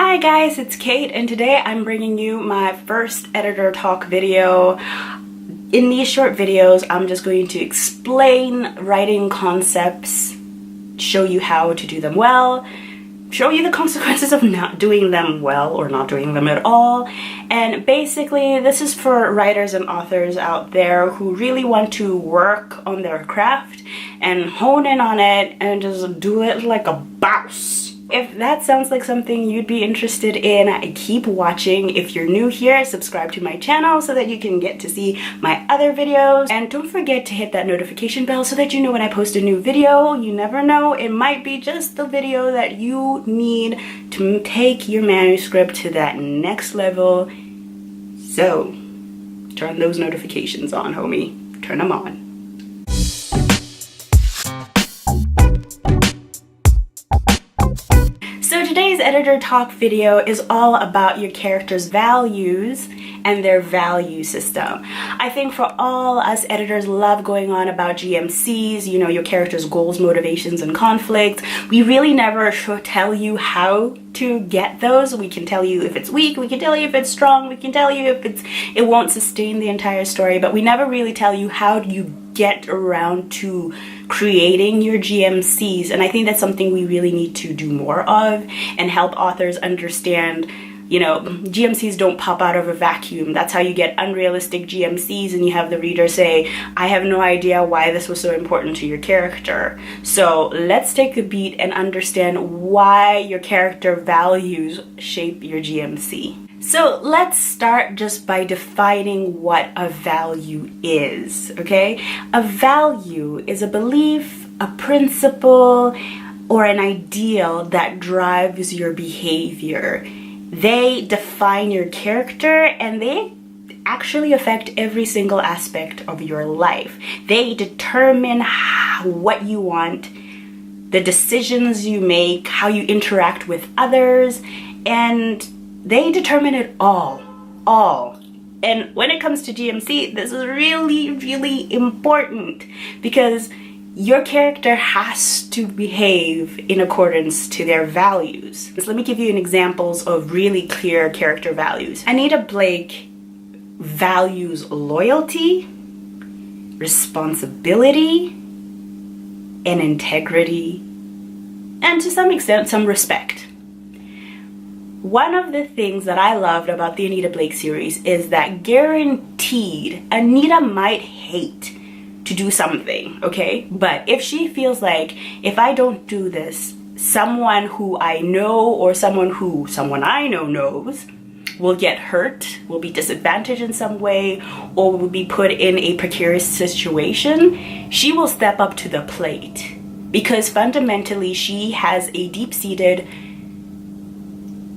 Hi guys, it's Kate, and today I'm bringing you my first editor talk video. In these short videos, I'm just going to explain writing concepts, show you how to do them well, show you the consequences of not doing them well or not doing them at all. And basically, this is for writers and authors out there who really want to work on their craft and hone in on it and just do it like a boss. If that sounds like something you'd be interested in, keep watching. If you're new here, subscribe to my channel so that you can get to see my other videos. And don't forget to hit that notification bell so that you know when I post a new video. You never know, it might be just the video that you need to take your manuscript to that next level. So, turn those notifications on, homie. Turn them on. So today's editor talk video is all about your character's values and their value system. I think for all us editors love going on about GMCs, you know, your character's goals, motivations, and conflicts. We really never tell you how to get those. We can tell you if it's weak, we can tell you if it's strong, we can tell you if it won't sustain the entire story, but we never really tell you how do you get around to creating your GMCs. And I think that's something we really need to do more of and help authors understand. You know, GMCs don't pop out of a vacuum. That's how you get unrealistic GMCs and you have the reader say, I have no idea why this was so important to your character. So let's take a beat and understand why your character values shape your GMC. So let's start just by defining what a value is, okay? A value is a belief, a principle, or an ideal that drives your behavior. They define your character and they actually affect every single aspect of your life. They determine what you want, the decisions you make, how you interact with others, and they determine it all. And when it comes to GMC, this is really, really important because your character has to behave in accordance to their values. So let me give you an examples of really clear character values. Anita Blake values loyalty, responsibility, and integrity, and to some extent, some respect. One of the things that I loved about the Anita Blake series is that guaranteed Anita might hate to do something, okay? But if she feels like, if I don't do this, someone who I know or someone I know knows will get hurt, will be disadvantaged in some way, or will be put in a precarious situation, she will step up to the plate because fundamentally she has a deep-seated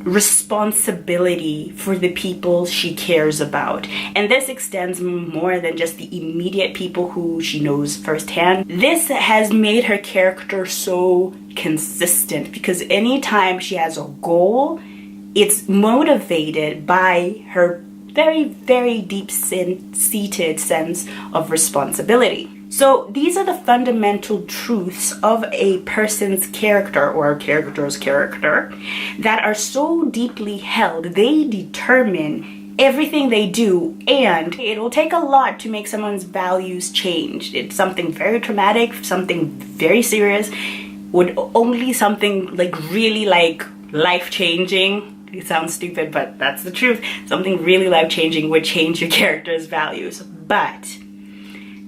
responsibility for the people she cares about. And this extends more than just the immediate people who she knows firsthand. This has made her character so consistent because anytime she has a goal, it's motivated by her very, very deep-seated sense of responsibility. So these are the fundamental truths of a person's character or a character's character that are so deeply held. They determine everything they do, and it will take a lot to make someone's values change. It's something very traumatic, something very serious, would only something like really like life-changing. It sounds stupid, but that's the truth. Something really life-changing would change your character's values. But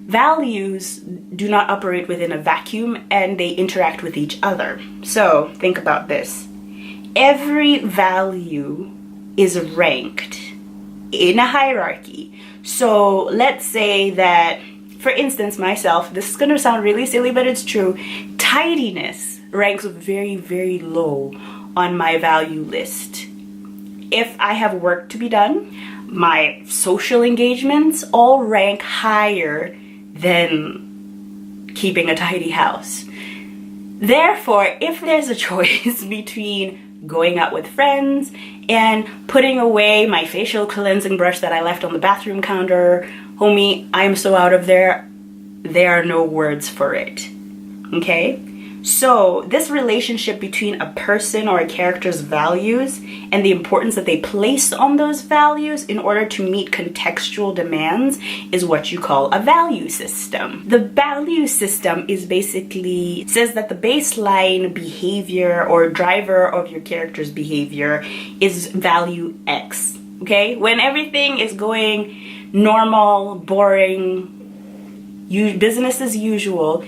values do not operate within a vacuum and they interact with each other. So think about this. Every value is ranked in a hierarchy. So let's say that, for instance, myself, this is going to sound really silly, but it's true. Tidiness ranks very, very low on my value list. If I have work to be done, my social engagements all rank higher than keeping a tidy house. Therefore, if there's a choice between going out with friends and putting away my facial cleansing brush that I left on the bathroom counter, homie, I'm so out of there, there are no words for it. Okay? So this relationship between a person or a character's values and the importance that they place on those values in order to meet contextual demands is what you call a value system. The value system is basically says that the baseline behavior or driver of your character's behavior is value X. Okay? When everything is going normal, boring, business as usual,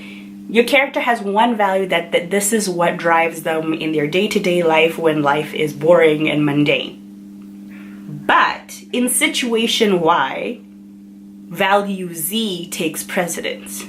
your character has one value that this is what drives them in their day-to-day life when life is boring and mundane. But in situation Y, value Z takes precedence.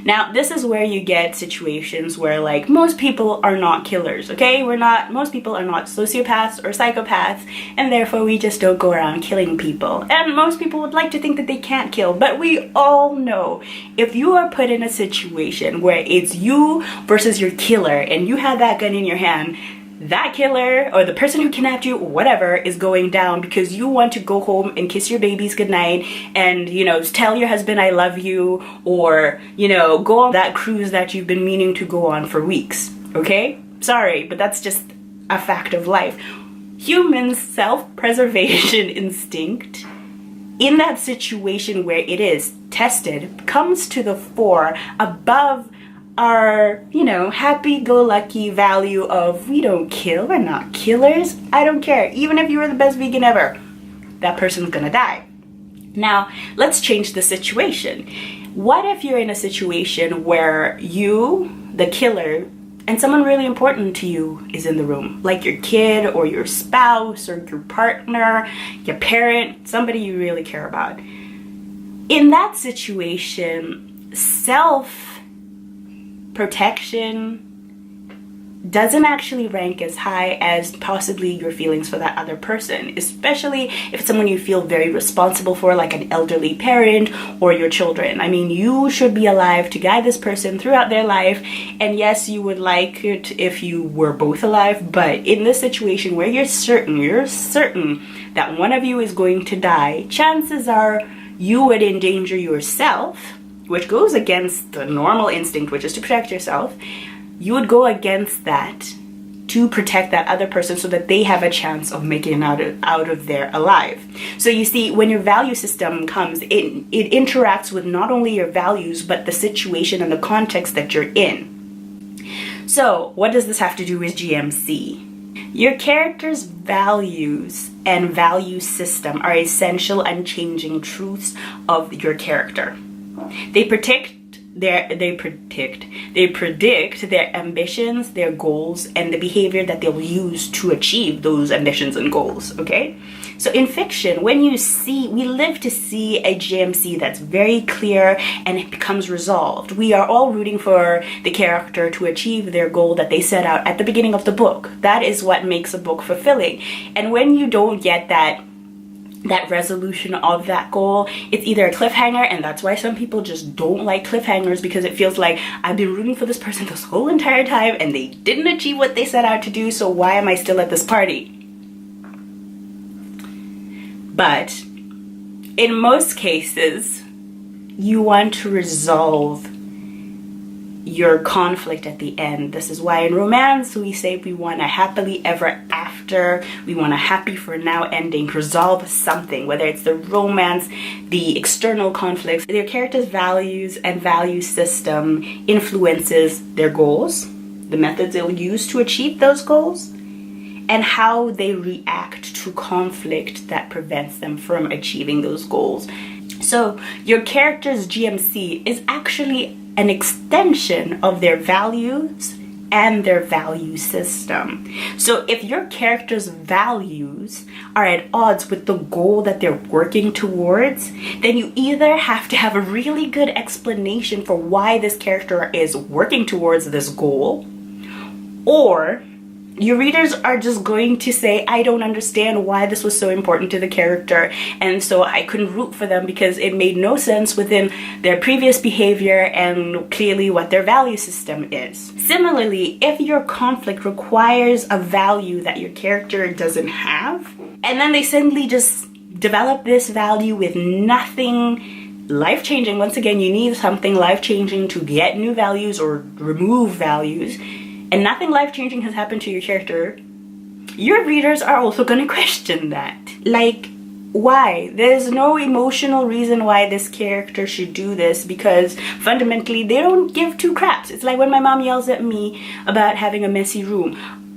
Now, this is where you get situations where, like, most people are not killers, okay? Most people are not sociopaths or psychopaths, and therefore we just don't go around killing people. And most people would like to think that they can't kill, but we all know if you are put in a situation where it's you versus your killer, and you have that gun in your hand, that killer or the person who kidnapped you, whatever, is going down because you want to go home and kiss your babies goodnight and, you know, tell your husband I love you, or, you know, go on that cruise that you've been meaning to go on for weeks, okay? Sorry, but that's just a fact of life. Human self-preservation instinct in that situation where it is tested comes to the fore above our, you know, happy-go-lucky value of we don't kill, we're not killers, I don't care. Even if you were the best vegan ever, that person's gonna die. Now, let's change the situation. What if you're in a situation where you, the killer, and someone really important to you is in the room, like your kid or your spouse or your partner, your parent, somebody you really care about. In that situation, self-protection doesn't actually rank as high as possibly your feelings for that other person, especially if it's someone you feel very responsible for, like an elderly parent or your children. I mean, you should be alive to guide this person throughout their life, and yes, you would like it if you were both alive, but in this situation where you're certain that one of you is going to die, chances are you would endanger yourself, which goes against the normal instinct, which is to protect yourself. You would go against that to protect that other person so that they have a chance of making it out of there alive. So you see, when your value system comes, it interacts with not only your values, but the situation and the context that you're in. So what does this have to do with GMC? Your character's values and value system are essential unchanging truths of your character. They predict their ambitions, their goals, and the behavior that they'll use to achieve those ambitions and goals, okay? So in fiction, we live to see a GMC that's very clear and it becomes resolved. We are all rooting for the character to achieve their goal that they set out at the beginning of the book. That is what makes a book fulfilling. And when you don't get that resolution of that goal, it's either a cliffhanger, and that's why some people just don't like cliffhangers, because it feels like I've been rooting for this person this whole entire time and they didn't achieve what they set out to do, so why am I still at this party? But in most cases, you want to resolve your conflict at the end. This is why in romance we say we want a happily ever after, we want a happy for now ending, resolve something, whether it's the romance, the external conflicts. Their character's values and value system influences their goals, the methods they'll use to achieve those goals, and how they react to conflict that prevents them from achieving those goals. So your character's GMC is actually an extension of their values and their value system. So if your character's values are at odds with the goal that they're working towards, then you either have to have a really good explanation for why this character is working towards this goal, or your readers are just going to say, I don't understand why this was so important to the character, and so I couldn't root for them because it made no sense within their previous behavior and clearly what their value system is. Similarly, if your conflict requires a value that your character doesn't have, and then they suddenly just develop this value with nothing life-changing. Once again, you need something life-changing to get new values or remove values, and nothing life-changing has happened to your character, your readers are also going to question that. Like, why? There's no emotional reason why this character should do this, because fundamentally they don't give two craps. It's like when my mom yells at me about having a messy room.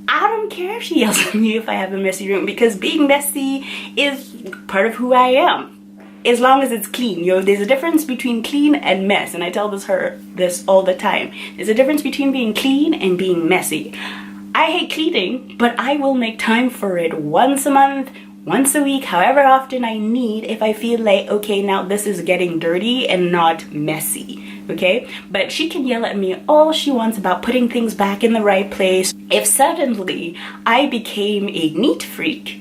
I don't care if she yells at me if I have a messy room, because being messy is part of who I am. As long as it's clean. There's a difference between clean and mess, and I tell this all the time. There's a difference between being clean and being messy. I hate cleaning, but I will make time for it once a month, once a week, however often I need, if I feel like, okay, now this is getting dirty and not messy, okay? But she can yell at me all she wants about putting things back in the right place. If suddenly I became a neat freak,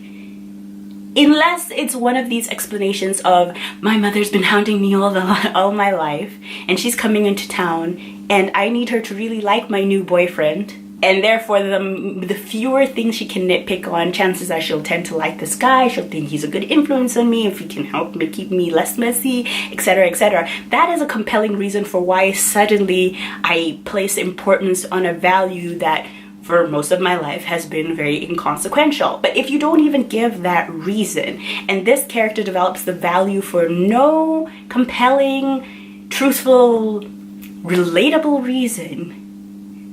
unless it's one of these explanations of, my mother's been hounding me all my life, and she's coming into town, and I need her to really like my new boyfriend, and therefore the fewer things she can nitpick on, chances are she'll tend to like this guy, she'll think he's a good influence on me, if he can help me keep me less messy, etc., etc. That is a compelling reason for why suddenly I place importance on a value that for most of my life has been very inconsequential. But if you don't even give that reason, and this character develops the value for no compelling, truthful, relatable reason,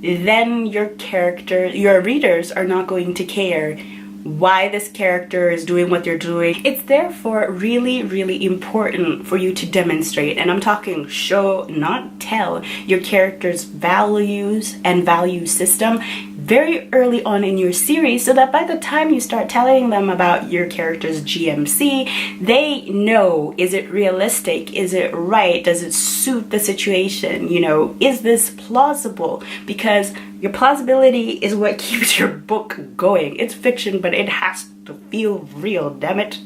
then your readers are not going to care why this character is doing what they're doing. It's therefore really, really important for you to demonstrate, and I'm talking show, not tell, your character's values and value system very early on in your series, so that by the time you start telling them about your character's GMC, they know, is it realistic? Is it right? Does it suit the situation? Is this plausible? Because your plausibility is what keeps your book going. It's fiction, but it has to feel real, damn it.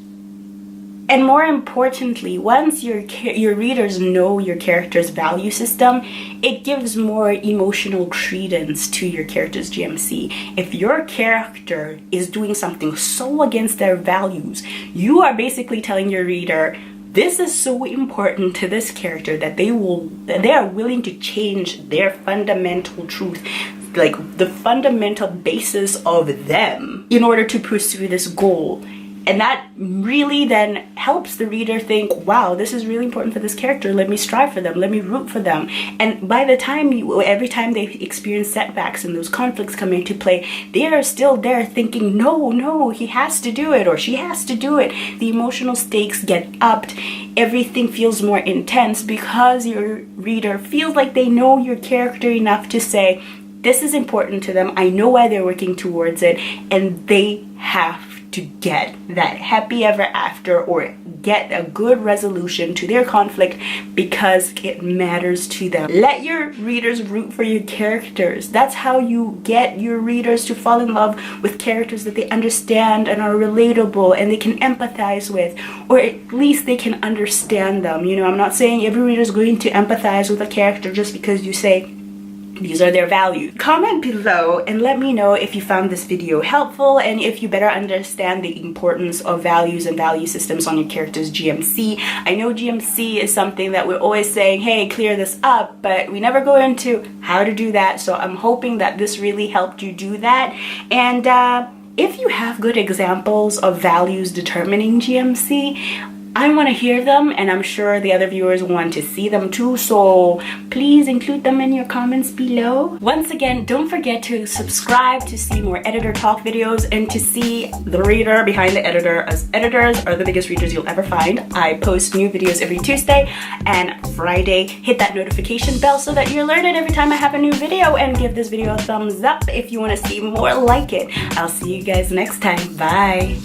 And more importantly, once your readers know your character's value system, it gives more emotional credence to your character's GMC. If your character is doing something so against their values, you are basically telling your reader, this is so important to this character that they are willing to change their fundamental truth, like the fundamental basis of them, in order to pursue this goal. And that really then helps the reader think, wow, this is really important for this character. Let me strive for them. Let me root for them. And by the time every time they experience setbacks and those conflicts come into play, they are still there thinking, no, he has to do it or she has to do it. The emotional stakes get upped. Everything feels more intense because your reader feels like they know your character enough to say, this is important to them. I know why they're working towards it, and they have to get that happy ever after or get a good resolution to their conflict because it matters to them. Let your readers root for your characters. That's how you get your readers to fall in love with characters that they understand and are relatable and they can empathize with, or at least they can understand them. I'm not saying every reader is going to empathize with a character just because you say these are their values. Comment below and let me know if you found this video helpful and if you better understand the importance of values and value systems on your character's GMC. I know GMC is something that we're always saying, hey, clear this up, but we never go into how to do that. So I'm hoping that this really helped you do that. And if you have good examples of values determining GMC, I want to hear them, and I'm sure the other viewers want to see them too, so please include them in your comments below. Once again, don't forget to subscribe to see more editor talk videos and to see the reader behind the editor, as editors are the biggest readers you'll ever find. I post new videos every Tuesday and Friday. Hit that notification bell so that you're alerted every time I have a new video, and give this video a thumbs up if you want to see more like it. I'll see you guys next time. Bye.